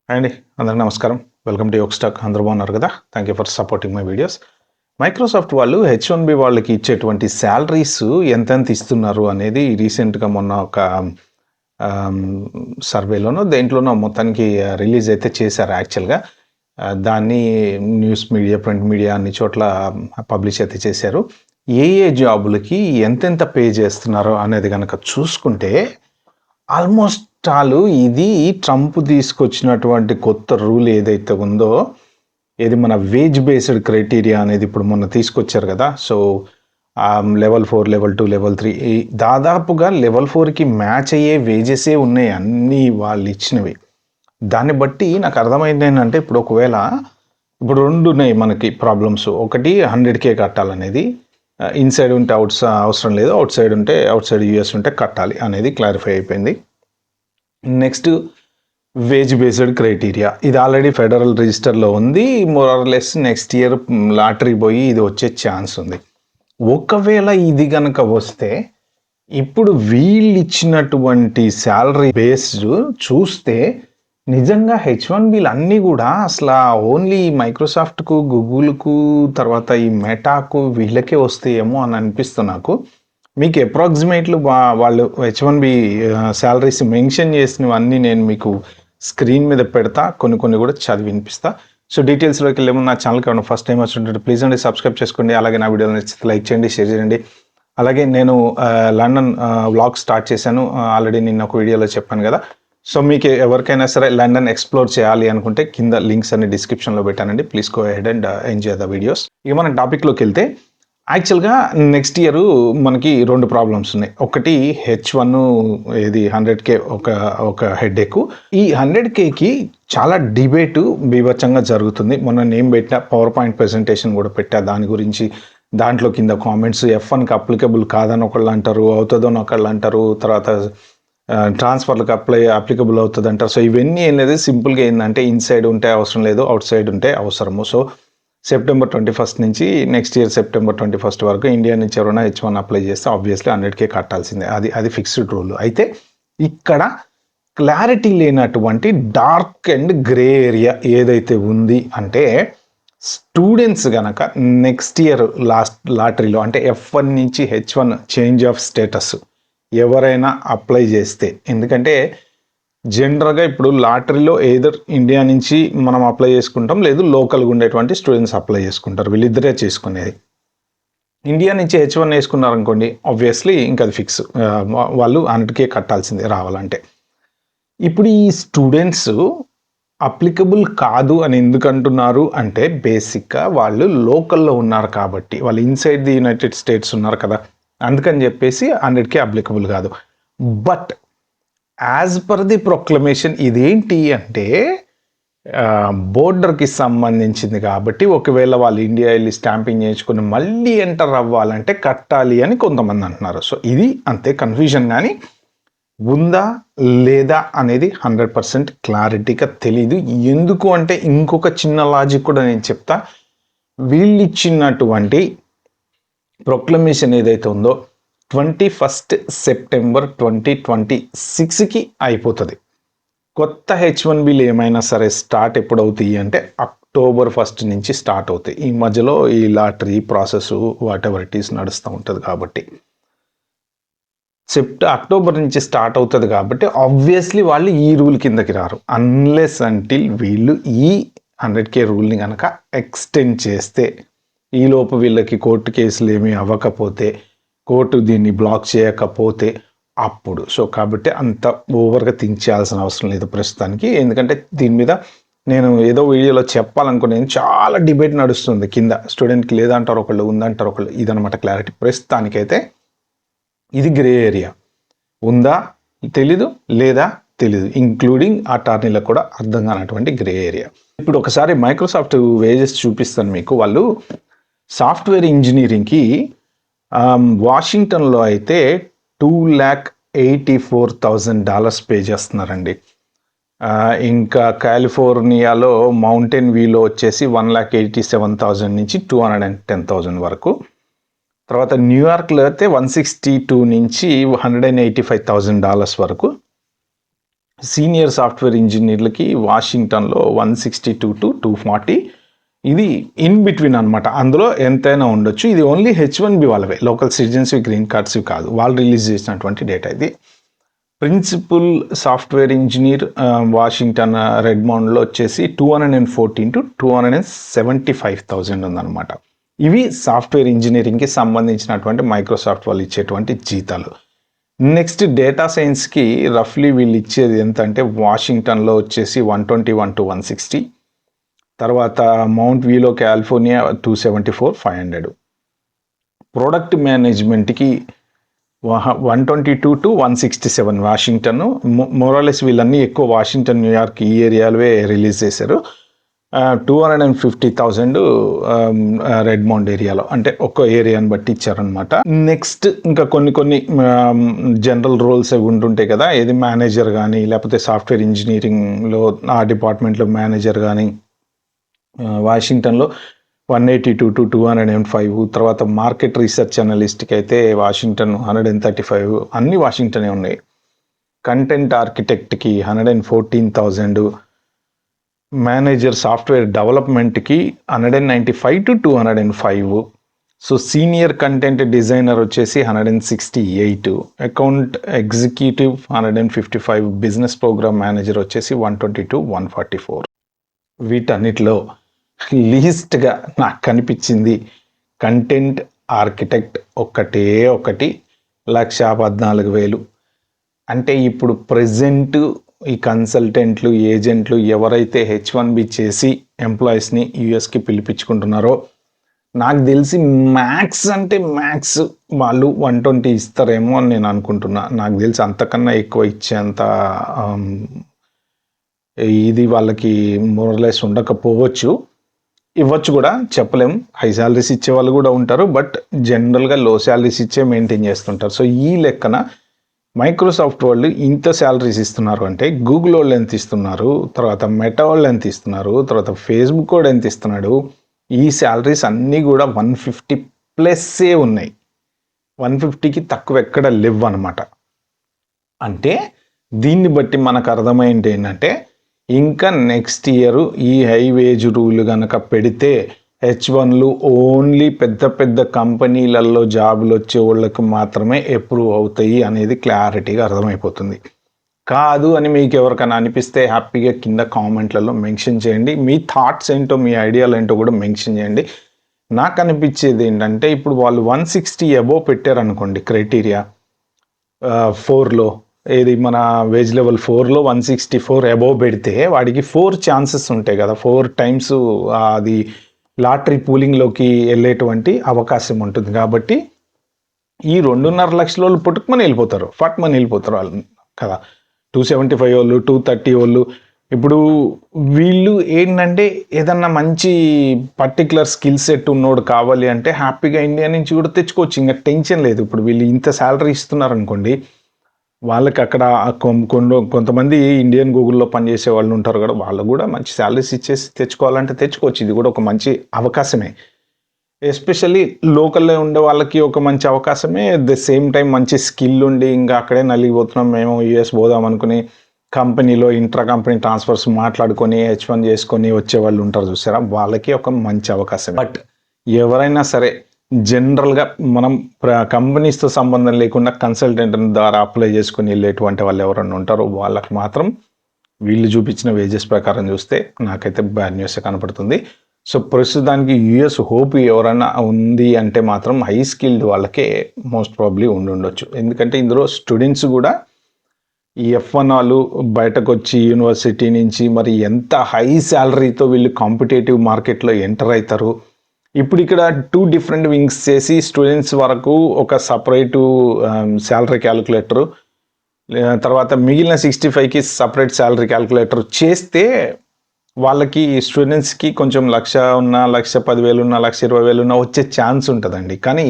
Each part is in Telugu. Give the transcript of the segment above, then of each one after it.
హాయ్ అండి, అందరికీ నమస్కారం. వెల్కమ్ టు యోగ్ స్టాక్. అందరూ బాగున్నారు కదా? Thank you for supporting my videos. Microsoft వాళ్ళు H1B వాళ్ళకి ఇచ్చేటువంటి శాలరీస్ ఎంతెంత ఇస్తున్నారు అనేది రీసెంట్గా మొన్న ఒక సర్వేలోనో దేంట్లోనో మొత్తానికి రిలీజ్ అయితే చేశారు యాక్చువల్గా. దాన్ని న్యూస్ మీడియా, ప్రింట్ మీడియా అన్ని చోట్ల పబ్లిష్ అయితే చేశారు. ఏ ఏ జాబులకి ఎంతెంత పే చేస్తున్నారో అనేది కనుక చూసుకుంటే ఆల్మోస్ట్ ఆల్ ఇది ట్రంప్ తీసుకొచ్చినటువంటి కొత్త రూల్ ఏదైతే ఉందో, ఏది మన వేజ్ బేస్డ్ క్రైటీరియా అనేది ఇప్పుడు మొన్న తీసుకొచ్చారు కదా. సో లెవెల్ 4, లెవెల్ 2, లెవెల్ 3 దాదాపుగా లెవెల్ 4కి మ్యాచ్ అయ్యే వేజెసే ఉన్నాయి అన్నీ వాళ్ళు ఇచ్చినవి. దాన్ని బట్టి నాకు అర్థమైంది ఏంటంటే, ఇప్పుడు ఒకవేళ ఇప్పుడు రెండు ఉన్నాయి మనకి ప్రాబ్లమ్స్. ఒకటి 100K కట్టాలనేది, ఇన్సైడ్ ఉంటే అవసరం లేదు, అవుట్ సైడ్ ఉంటే అవుట్ సైడ్ యూఎస్ ఉంటే కట్టాలి అనేది క్లారిఫై అయిపోయింది. నెక్స్ట్ వేజ్ బేస్డ్ క్రైటీరియా, ఇది ఆల్రెడీ ఫెడరల్ రిజిస్టర్లో ఉంది. More or less next year lottery పోయి ఇది వచ్చే ఛాన్స్ ఉంది. ఒకవేళ ఇది కనుక వస్తే ఇప్పుడు వీళ్ళు ఇచ్చినటువంటి శాలరీ బేస్డ్ చూస్తే నిజంగా H1Bలు అన్నీ కూడా అసలు ఓన్లీ మైక్రోసాఫ్ట్కు, గూగుల్కు, తర్వాత ఈ మెటాకు వీళ్ళకే వస్తాయేమో అని అనిపిస్తుంది నాకు. మీకు అప్రాక్సిమేట్లు వాళ్ళు H1B శాలరీస్ మెన్షన్ చేసినవన్నీ నేను మీకు స్క్రీన్ మీద పెడతా, కొన్ని కూడా చదివి వినిపిస్తా. సో డీటెయిల్స్లోకి వెళ్ళేమో నా ఛానల్కి ఏమైనా ఫస్ట్ టైం వచ్చినట్టు ప్లీజ్ అండి సబ్స్క్రైబ్ చేసుకోండి. అలాగే నా వీడియో నచ్చితే లైక్ చేయండి, షేర్ చేయండి. అలాగే నేను లండన్ వ్లాగ్ స్టార్ట్ చేశాను ఆల్రెడీ, నిన్న ఒక వీడియోలో చెప్పాను కదా. సో మీకు ఎవరికైనా సరే లండన్ ఎక్స్ప్లోర్ చేయాలి అనుకుంటే కింద లింక్స్ అన్ని డిస్క్రిప్షన్లో పెట్టానండి. Please go ahead and enjoy the videos. ఇక మన టాపిక్లోకి వెళ్తే, యాక్చువల్గా నెక్స్ట్ ఇయర్ మనకి రెండు ప్రాబ్లమ్స్ ఉన్నాయి. ఒకటి H1 ఇది 100K ఒక హెడ్ఏక్. ఈ 100Kకి చాలా డిబేటు బీభత్సంగా జరుగుతుంది. మొన్న నేను పెట్టా, పవర్ పాయింట్ ప్రెజెంటేషన్ కూడా పెట్టా దాని గురించి. దాంట్లో కింద కామెంట్స్ F1కి అప్లికబుల్ కాదని ఒకళ్ళు అంటారు, అవుతుందని ఒకళ్ళు అంటారు, తర్వాత ట్రాన్స్ఫర్లకు అప్లికబుల్ అవుతుంది అంటారు. సో ఇవన్నీ ఏం లేదు, సింపుల్గా ఏంటంటే ఇన్సైడ్ ఉంటే అవసరం లేదు, అవుట్ సైడ్ ఉంటే అవసరము. సో సెప్టెంబర్ 21 నుంచి నెక్స్ట్ ఇయర్ సెప్టెంబర్ 21 వరకు ఇండియా నుంచి ఎవరైనా H1 అప్లై చేస్తే ఆబ్వియస్లీ 100K కట్టాల్సిందే. అది ఫిక్స్డ్ రూల్. అయితే ఇక్కడ క్లారిటీ లేనటువంటి డార్క్ అండ్ గ్రే ఏరియా ఏదైతే ఉంది అంటే, స్టూడెంట్స్ కనుక నెక్స్ట్ ఇయర్ లాటరీలో అంటే F1 నుంచి H1 చేంజ్ ఆఫ్ స్టేటస్ ఎవరైనా అప్లై చేస్తే, ఎందుకంటే జనరల్గా ఇప్పుడు లాటరీలో ఏదర్ ఇండియా నుంచి మనం అప్లై చేసుకుంటాం, లేదు లోకల్గా ఉండేటువంటి స్టూడెంట్స్ అప్లై చేసుకుంటారు, వీళ్ళిద్దరే చేసుకునేది. ఇండియా నుంచి H1 వేసుకున్నారనుకోండి, ఆబ్వియస్లీ ఇంకా అది ఫిక్స్, వాళ్ళు 100K కట్టాల్సిందే రావాలంటే. ఇప్పుడు ఈ స్టూడెంట్స్ అప్లికబుల్ కాదు అని ఎందుకు అంటున్నారు అంటే, బేసిక్గా వాళ్ళు లోకల్లో ఉన్నారు కాబట్టి, వాళ్ళు ఇన్సైడ్ ది యునైటెడ్ స్టేట్స్ ఉన్నారు కదా, అందుకని చెప్పేసి 100K అప్లికబుల్ కాదు. But as per the proclamation ఇదేంటి అంటే బోర్డర్కి సంబంధించింది కాబట్టి, ఒకవేళ వాళ్ళు ఇండియా వెళ్ళి స్టాంపింగ్ చేయించుకుని మళ్ళీ ఎంటర్ అవ్వాలంటే కట్టాలి అని కొంతమంది అంటున్నారు. సో ఇది అంతే కన్ఫ్యూజన్, కానీ ఉందా లేదా అనేది 100% క్లారిటీగా తెలీదు. ఎందుకు అంటే ఇంకొక చిన్న లాజిక్ కూడా నేను చెప్తా. వీళ్ళు ఇచ్చినటువంటి ప్రొక్లమేషన్ ఏదైతే ఉందో 21 సెప్టెంబర్ 2026కి అయిపోతుంది. కొత్త H1Bలు ఏమైనా సరే స్టార్ట్ ఎప్పుడు అవుతాయి అంటే అక్టోబర్ 1 నుంచి స్టార్ట్ అవుతాయి. ఈ మధ్యలో ఈ lottery process what ever it is నడుస్తూ ఉంటుంది కాబట్టి, అక్టోబర్ నుంచి స్టార్ట్ అవుతుంది కాబట్టి ఆబ్వియస్లీ వాళ్ళు ఈ రూల్ కిందకి రారు అన్లెస్ అంటిల్ వీళ్ళు ఈ 100K రూల్ని కనుక ఎక్స్టెండ్ చేస్తే, ఈలోపు వీళ్ళకి కోర్టు కేసులు ఏమీ అవ్వకపోతే, కోర్టు దీన్ని బ్లాక్ చేయకపోతే అప్పుడు. సో కాబట్టి అంత ఓవర్గా థింక్ చేయాల్సిన అవసరం లేదు ప్రస్తుతానికి. ఎందుకంటే దీని మీద నేను ఏదో వీడియోలో చెప్పాలనుకున్నాను, చాలా డిబేట్ నడుస్తుంది కింద. స్టూడెంట్కి లేదంటారు ఒకళ్ళు, ఉందంటారు ఒకళ్ళు. ఇదనమాట క్లారిటీ. ప్రస్తుతానికైతే ఇది గ్రే ఏరియా. ఉందా తెలీదు, లేదా తెలీదు, ఇంక్లూడింగ్ అటార్నీలకు కూడా అర్థం కానటువంటి గ్రే ఏరియా. ఇప్పుడు ఒకసారి మైక్రోసాఫ్ట్ వేజెస్ చూపిస్తాను మీకు. వాళ్ళు సాఫ్ట్వేర్ ఇంజనీరింగ్కి వాషింగ్టన్లో అయితే $284,000 పే చేస్తున్నారండి. ఇంకా కాలిఫోర్నియాలో మౌంటైన్ వ్యూలో వచ్చేసి 187,000 నుంచి 210,000 వరకు. తర్వాత న్యూయార్క్లో అయితే 162 నుంచి $185,000 వరకు. సీనియర్ సాఫ్ట్వేర్ ఇంజనీర్లకి వాషింగ్టన్లో 162 to 240. ఇది ఇన్ బిట్వీన్ అనమాట. అందులో ఎంతైనా ఉండొచ్చు. ఇది ఓన్లీ H1B వాళ్ళవే, లోకల్ సిటిజన్స్వి, గ్రీన్ కార్డ్స్వి కాదు. వాళ్ళు రిలీజ్ చేసినటువంటి డేటా ఇది. ప్రిన్సిపల్ సాఫ్ట్వేర్ ఇంజనీర్ వాషింగ్టన్ రెడ్మౌండ్లో వచ్చేసి 214 to 275,000 ఉందన్నమాట. ఇవి సాఫ్ట్వేర్ ఇంజనీరింగ్కి సంబంధించినటువంటి మైక్రోసాఫ్ట్ వాళ్ళు ఇచ్చేటువంటి జీతాలు. నెక్స్ట్ డేటా సైన్స్కి రఫ్లీ వీళ్ళు ఇచ్చేది ఎంత అంటే వాషింగ్టన్లో వచ్చేసి 121 to 160, తర్వాత మౌంట్ వీలో కాలిఫోర్నియా 274, 500. ప్రోడక్ట్ మేనేజ్మెంట్కి 122 to 167 వాషింగ్టన్. మోరాలెస్ వీళ్ళన్నీ ఎక్కువ వాషింగ్టన్, న్యూయార్క్ ఈ ఏరియాలోవే రిలీజ్ చేశారు. 250,000 రెడ్మౌండ్ ఏరియాలో, అంటే ఒక్క ఏరియాని బట్టి ఇచ్చారనమాట. నెక్స్ట్ ఇంకా కొన్ని జనరల్ రోల్స్ అవి ఉంటుంటాయి కదా, ఏది మేనేజర్ కానీ లేకపోతే సాఫ్ట్వేర్ ఇంజనీరింగ్లో ఆ డిపార్ట్మెంట్లో మేనేజర్ కానీ వాషింగ్టన్లో 182 to 205. తర్వాత మార్కెట్ రీసెర్చ్ అనలిస్ట్కి అయితే వాషింగ్టన్ 135, అన్ని వాషింగ్టనే ఉన్నాయి. కంటెంట్ ఆర్కిటెక్ట్కి 114,000, మేనేజర్ సాఫ్ట్వేర్ డెవలప్మెంట్కి 195 to 205. So senior content designer వచ్చేసి 168, account executive 155, business program manager వచ్చేసి 122, 144. వీటన్నిటిలో లీస్ట్గా నాకు కనిపించింది కంటెంట్ ఆర్కిటెక్ట్ ఒకటి 1,14,000. అంటే ఇప్పుడు ప్రజెంట్ ఈ కన్సల్టెంట్లు, ఏజెంట్లు ఎవరైతే H1B చేసి ఎంప్లాయీస్ని యూఎస్కి పిలిపించుకుంటున్నారో, నాకు తెలిసి మ్యాక్స్ అంటే మ్యాక్స్ వాళ్ళు 120 ఇస్తారేమో అని నేను అనుకుంటున్నా. నాకు తెలిసి అంతకన్నా ఎక్కువ ఇచ్చేంత ఇది వాళ్ళకి మోరలెస్ ఉండకపోవచ్చు, ఇవ్వచ్చు కూడా, చెప్పలేం. హై శాలరీస్ ఇచ్చే వాళ్ళు కూడా ఉంటారు, బట్ జనరల్గా లో శాలరీస్ ఇచ్చే మెయింటైన్ చేస్తుంటారు. సో ఈ లెక్కన మైక్రోసాఫ్ట్ వాళ్ళు ఇంత శాలరీస్ ఇస్తున్నారు అంటే గూగుల్ వాళ్ళు ఎంత ఇస్తున్నారు, తర్వాత మెటా వాళ్ళు ఎంత ఇస్తున్నారు, తర్వాత ఫేస్బుక్ కూడా ఎంత ఇస్తున్నాడు, ఈ శాలరీస్ అన్నీ కూడా 150+ ఉన్నాయి. 150కి తక్కువ ఎక్కడ లేవు అనమాట. అంటే దీన్ని బట్టి మనకు అర్థమైంది ఏంటంటే ఇంకా నెక్స్ట్ ఇయర్ ఈ హై వేజ్ రూల్ కనుక పెడితే H1లు ఓన్లీ పెద్ద కంపెనీలలో జాబులు వచ్చే వాళ్ళకి మాత్రమే అప్రూవ్ అవుతాయి అనేది క్లారిటీగా అర్థమైపోతుంది. కాదు అని మీకు ఎవరికైనా అనిపిస్తే హ్యాపీగా కింద కామెంట్లలో మెన్షన్ చేయండి. మీ థాట్స్ ఏంటో, మీ ఐడియాలు ఏంటో కూడా మెన్షన్ చేయండి. నాకు అనిపించేది ఏంటంటే ఇప్పుడు వాళ్ళు 160 అబోవ్ పెట్టారనుకోండి క్రైటీరియా 4లో, ఏది మన వేజ్ లెవెల్ 4లో 164 అబోవ్ పెడితే వాడికి 4 ఛాన్సెస్ ఉంటాయి కదా, 4 times అది లాటరీ పూలింగ్లోకి వెళ్ళేటువంటి అవకాశం ఉంటుంది. కాబట్టి ఈ 2.5 లక్షల వాళ్ళు పుట్టుకమని వెళ్ళిపోతారు, ఫట్మని వెళ్ళిపోతారు వాళ్ళు కదా. 275 వాళ్ళు, 230 వాళ్ళు. ఇప్పుడు వీళ్ళు ఏంటంటే ఏదన్నా మంచి పర్టికులర్ స్కిల్ సెట్ ఉన్నోడు కావాలి అంటే హ్యాపీగా ఇండియా నుంచి కూడా తెచ్చుకోవచ్చు, ఇంకా టెన్షన్ లేదు. ఇప్పుడు వీళ్ళు ఇంత శాలరీ ఇస్తున్నారు అనుకోండి, వాళ్ళకి అక్కడ కొంతమంది ఇండియన్ గూగుల్లో పనిచేసే వాళ్ళు ఉంటారు కదా, వాళ్ళు కూడా మంచి శాలరీస్ ఇచ్చేసి తెచ్చుకోవాలంటే తెచ్చుకోవచ్చు. ఇది కూడా ఒక మంచి అవకాశమే, ఎస్పెషల్లీ లోకల్లో ఉండే వాళ్ళకి ఒక మంచి అవకాశమే. అట్ ద సేమ్ టైం మంచి స్కిల్ ఉండి ఇంకా అక్కడే నలిగిపోతున్నాం మేము యూఎస్ పోదాం అనుకుని కంపెనీలో ఇంట్రా కంపెనీ ట్రాన్స్ఫర్స్ మాట్లాడుకొని H1 చేసుకొని వచ్చే వాళ్ళు ఉంటారు చూసారా, వాళ్ళకి ఒక మంచి అవకాశం. బట్ ఎవరైనా సరే జనరల్గా మనం కంపెనీస్తో సంబంధం లేకుండా కన్సల్టెంట్ ద్వారా అప్లై చేసుకుని వెళ్ళేటువంటి వాళ్ళు ఎవరైనా ఉంటారో వాళ్ళకి మాత్రం వీళ్ళు చూపించిన వేజెస్ ప్రకారం చూస్తే నాకైతే బ్యాడ్ న్యూస్ కనపడుతుంది. సో ప్రస్తుతానికి యూఎస్ హోప్ ఎవరైనా ఉంది అంటే మాత్రం హై స్కిల్డ్ వాళ్ళకే మోస్ట్ ప్రాబ్లీ ఉండొచ్చు. ఎందుకంటే ఇందులో స్టూడెంట్స్ కూడా ఈ F1 వాళ్ళు బయటకు వచ్చి యూనివర్సిటీ నుంచి మరి ఎంత హై శాలరీతో వీళ్ళు కాంపిటేటివ్ మార్కెట్లో ఎంటర్ అవుతారు. ఇప్పుడు ఇక్కడ 2 different వింగ్స్ చేసి స్టూడెంట్స్ వరకు ఒక సపరేటు శాలరీ క్యాలిక్యులేటరు, తర్వాత మిగిలిన 65కి సపరేట్ శాలరీ క్యాలిక్యులేటర్ చేస్తే వాళ్ళకి స్టూడెంట్స్కి కొంచెం 1,00,000 ఉన్న, 1,10,000 ఉన్న, 1,20,000 ఉన్న వచ్చే ఛాన్స్ ఉంటుందండి. కానీ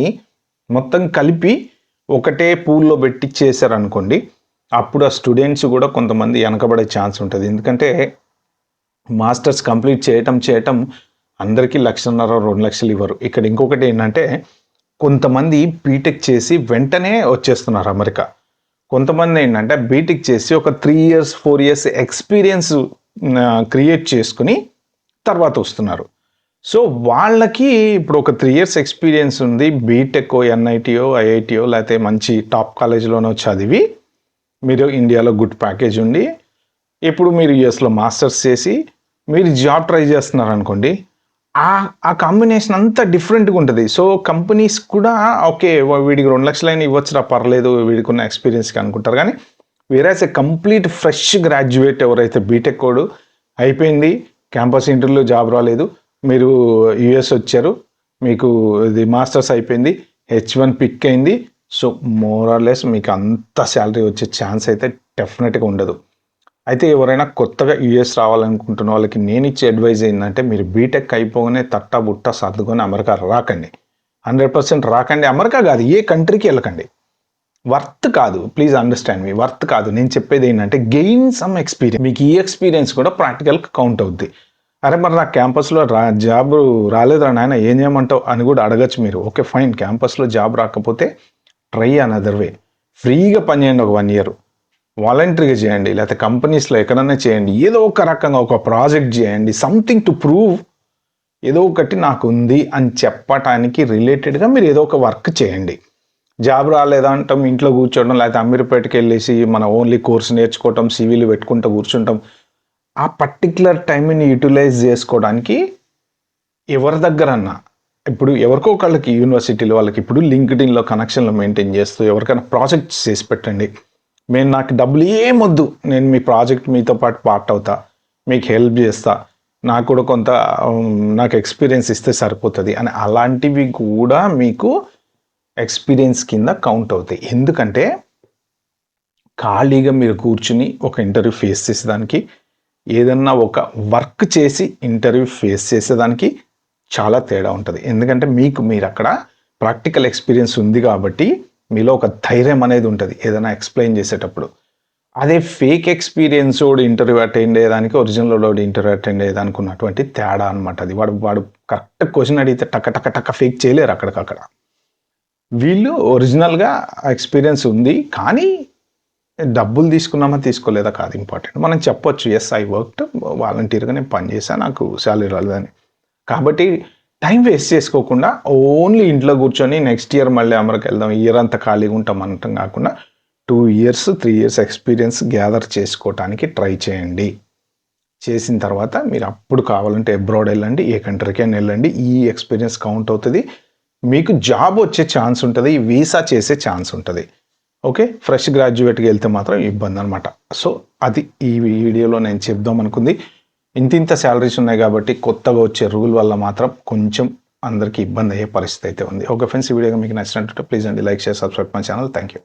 మొత్తం కలిపి ఒకటే పూల్లో పెట్టి చేశారనుకోండి, అప్పుడు ఆ స్టూడెంట్స్ కూడా కొంతమంది వెనకబడే ఛాన్స్ ఉంటుంది. ఎందుకంటే మాస్టర్స్ కంప్లీట్ చేయటం అందరికీ 1,50,000 2 లక్షలు ఇవ్వరు. ఇక్కడ ఇంకొకటి ఏంటంటే కొంతమంది బీటెక్ చేసి వెంటనే వచ్చేస్తున్నారు అమెరికా. కొంతమంది ఏంటంటే బీటెక్ చేసి ఒక 3 ఇయర్స్ 4 ఇయర్స్ ఎక్స్పీరియన్స్ క్రియేట్ చేసుకుని తర్వాత వస్తున్నారు. సో వాళ్ళకి ఇప్పుడు ఒక 3 ఇయర్స్ ఎక్స్పీరియన్స్ ఉంది. బీటెక్కో, ఎన్ఐటీయో, ఐఐటీయో లేకపోతే మంచి టాప్ కాలేజీలోనో చదివి మీరు ఇండియాలో గుడ్ ప్యాకేజ్ ఉండి ఇప్పుడు మీరు యూఎస్లో మాస్టర్స్ చేసి మీరు జాబ్ ట్రై చేస్తున్నారు అనుకోండి, ఆ కాంబినేషన్ అంతా డిఫరెంట్గా ఉంటుంది. సో కంపెనీస్ కూడా ఓకే వీడికి 2 లక్షలైనా ఇవ్వచ్చురా పర్లేదు వీడికి ఉన్న ఎక్స్పీరియన్స్కి అనుకుంటారు. కానీ వేరేస్ ఏ కంప్లీట్ ఫ్రెష్ గ్రాడ్యుయేట్ ఎవరైతే బీటెక్ కోడ్ అయిపోయింది, క్యాంపస్ ఇంటర్వ్యూలో జాబ్ రాలేదు, మీరు యూఎస్ వచ్చారు, మీకు ఇది మాస్టర్స్ అయిపోయింది, H1 పిక్ అయింది, సో మోర్ ఆర్ లెస్ మీకు అంత శాలరీ వచ్చే ఛాన్స్ అయితే డెఫినెట్గా ఉండదు. అయితే ఎవరైనా కొత్తగా యూఎస్ రావాలనుకుంటున్న వాళ్ళకి నేను ఇచ్చే అడ్వైజ్ ఏంటంటే మీరు బీటెక్ అయిపోగానే తట్టా బుట్ట సర్దుకొని అమెరికా రాకండి. 100% రాకండి. అమెరికా కాదు, ఏ కంట్రీకి వెళ్ళకండి. వర్త్ కాదు, ప్లీజ్ అండర్స్టాండ్ మీ, వర్త్ కాదు. నేను చెప్పేది ఏంటంటే గెయిన్ సమ్ ఎక్స్పీరియన్స్. మీకు ఈ ఎక్స్పీరియన్స్ కూడా ప్రాక్టికల్గా కౌంట్ అవుద్ది. అరే మరి నా క్యాంపస్లో జాబ్ రాలేదురా నాయన ఏం చేయమంటావు అని కూడా అడగచ్చు మీరు. ఓకే ఫైన్, క్యాంపస్లో జాబ్ రాకపోతే ట్రై అనదర్ వే. ఫ్రీగా పని చేయండి ఒక 1 ఇయర్, వాలంటరీగా చేయండి, లేకపోతే కంపెనీస్లో ఎక్కడన్నా చేయండి, ఏదో ఒక రకంగా ఒక ప్రాజెక్ట్ చేయండి, సంథింగ్ టు ప్రూవ్ ఏదో ఒకటి నాకు ఉంది అని చెప్పటానికి రిలేటెడ్గా మీరు ఏదో ఒక వర్క్ చేయండి. జాబ్ రాలేదంటాం ఇంట్లో కూర్చోవడం, లేకపోతే అమీర్పేటకి వెళ్ళేసి మన ఓన్లీ కోర్స్ నేర్చుకోవటం, సివిలు పెట్టుకుంటూ కూర్చుంటాం. ఆ పర్టిక్యులర్ టైంని యూటిలైజ్ చేసుకోవడానికి ఎవరి దగ్గరన్నా ఇప్పుడు ఎవరికో ఒకళ్ళకి యూనివర్సిటీలో వాళ్ళకి ఇప్పుడు లింక్డ్ఇన్లో కనెక్షన్లు మెయింటైన్ చేస్తూ ఎవరికైనా ప్రాజెక్ట్స్ చేసి పెట్టండి. నాకు డబ్బులు ఏమొద్దు, నేను మీ ప్రాజెక్ట్ మీతో పాటు పార్ట్ అవుతా, మీకు హెల్ప్ చేస్తా, నాకు కూడా కొంత నాకు ఎక్స్పీరియన్స్ ఇస్తే సరిపోతుంది అని అలాంటివి కూడా మీకు ఎక్స్పీరియన్స్ కింద కౌంట్ అవుతాయి. ఎందుకంటే ఖాళీగా మీరు కూర్చుని ఒక ఇంటర్వ్యూ ఫేస్ చేసేదానికి, ఏదన్నా ఒక వర్క్ చేసి ఇంటర్వ్యూ ఫేస్ చేసేదానికి చాలా తేడా ఉంటుంది. ఎందుకంటే మీరు అక్కడ ప్రాక్టికల్ ఎక్స్పీరియన్స్ ఉంది కాబట్టి మీలో ఒక ధైర్యం అనేది ఉంటుంది ఏదైనా ఎక్స్ప్లెయిన్ చేసేటప్పుడు. అదే ఫేక్ ఎక్స్పీరియన్స్ వాడు ఇంటర్వ్యూ అటెండ్ అయ్యేదానికి, ఒరిజినల్ వాడు ఇంటర్వ్యూ అటెండ్ అయ్యేదానికి ఉన్నటువంటి తేడా అనమాట అది. వాడు కరెక్ట్ క్వశ్చన్ అడిగితే టక్క ఫేక్ చేయలేరు అక్కడికక్కడ. వీళ్ళు ఒరిజినల్గా ఎక్స్పీరియన్స్ ఉంది కానీ డబ్బులు తీసుకున్నామా తీసుకోలేదా కాదు ఇంపార్టెంట్. మనం చెప్పొచ్చు ఎస్ ఐ వర్క్డ్, వాలంటీర్గా నేను పనిచేసాను, నాకు శాలరీ రాలేదని. కాబట్టి టైం వేస్ట్ చేసుకోకుండా ఓన్లీ ఇంట్లో కూర్చొని నెక్స్ట్ ఇయర్ మళ్ళీ అమెరికా వెళ్దాం, ఇయర్ అంతా ఖాళీగా ఉంటాం అనటం కాకుండా 2 ఇయర్స్ 3 ఇయర్స్ ఎక్స్పీరియన్స్ గ్యాదర్ చేసుకోవటానికి ట్రై చేయండి. చేసిన తర్వాత మీరు అప్పుడు కావాలంటే అబ్రాడ్ వెళ్ళండి, ఏ కంట్రీకైనా వెళ్ళండి, ఈ ఎక్స్పీరియన్స్ కౌంట్ అవుతుంది, మీకు జాబ్ వచ్చే ఛాన్స్ ఉంటుంది, వీసా చేసే ఛాన్స్ ఉంటుంది. ఓకే, ఫ్రెష్ గ్రాడ్యుయేట్కి వెళ్తే మాత్రం ఇబ్బంది అనమాట. సో అది ఈ వీడియోలో నేను చెప్దాం అనుకుంది. ఇంత శాలరీస్ ఉన్నాయి కాబట్టి కొత్తగా వచ్చే రూల్ వల్ల మాత్రం కొంచెం అందరికీ ఇబ్బంది అయ్యే పరిస్థితి అయితే ఉంది. ఓకే ఫ్రెండ్స్, ఈ వీడియో మీకు నచ్చినట్టు ప్లీజ్ అండి like share subscribe my channel. Thank you.